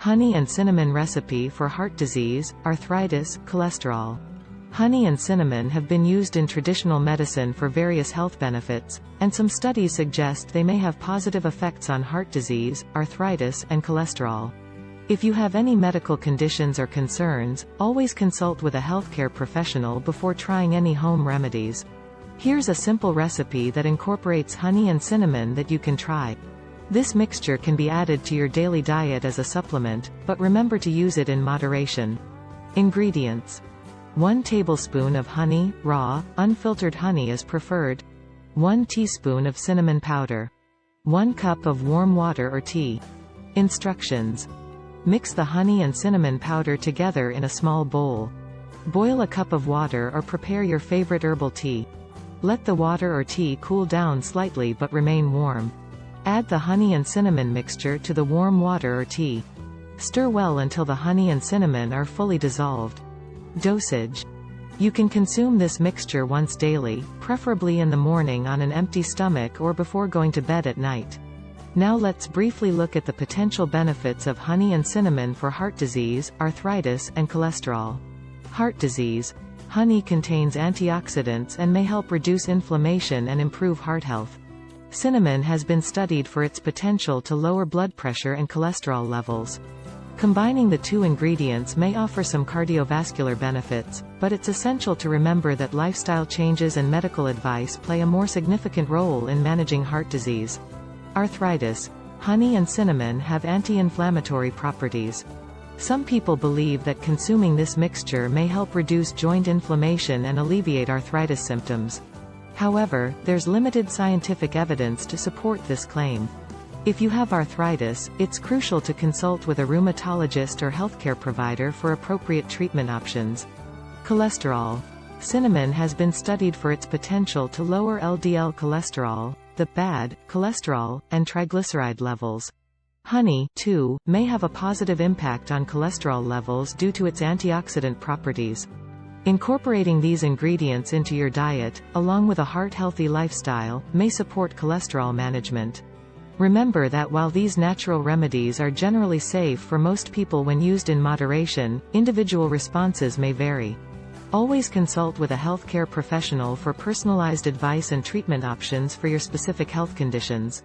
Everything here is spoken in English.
Honey and cinnamon recipe for heart disease, arthritis, cholesterol. Honey and cinnamon have been used in traditional medicine for various health benefits, and some studies suggest they may have positive effects on heart disease, arthritis, and cholesterol. If you have any medical conditions or concerns, always consult with a healthcare professional before trying any home remedies. Here's a simple recipe that incorporates honey and cinnamon that you can try. This mixture can be added to your daily diet as a supplement, but remember to use it in moderation. Ingredients: 1 tablespoon of honey, raw, unfiltered honey is preferred. 1 teaspoon of cinnamon powder. 1 cup of warm water or tea. Instructions: mix the honey and cinnamon powder together in a small bowl. Boil a cup of water or prepare your favorite herbal tea. Let the water or tea cool down slightly but remain warm. Add the honey and cinnamon mixture to the warm water or tea. Stir well until the honey and cinnamon are fully dissolved. Dosage: you can consume this mixture once daily, preferably in the morning on an empty stomach or before going to bed at night. Now let's briefly look at the potential benefits of honey and cinnamon for heart disease, arthritis, and cholesterol. Heart disease. Honey contains antioxidants and may help reduce inflammation and improve heart health. Cinnamon has been studied for its potential to lower blood pressure and cholesterol levels. Combining the two ingredients may offer some cardiovascular benefits, but it's essential to remember that lifestyle changes and medical advice play a more significant role in managing heart disease. Arthritis. Honey and cinnamon have anti-inflammatory properties. Some people believe that consuming this mixture may help reduce joint inflammation and alleviate arthritis symptoms. However, there's limited scientific evidence to support this claim. If you have arthritis, it's crucial to consult with a rheumatologist or healthcare provider for appropriate treatment options. Cholesterol. Cinnamon has been studied for its potential to lower LDL cholesterol, the bad cholesterol, and triglyceride levels. Honey, too, may have a positive impact on cholesterol levels due to its antioxidant properties. Incorporating these ingredients into your diet, along with a heart-healthy lifestyle, may support cholesterol management. Remember that while these natural remedies are generally safe for most people when used in moderation, individual responses may vary. Always consult with a healthcare professional for personalized advice and treatment options for your specific health conditions.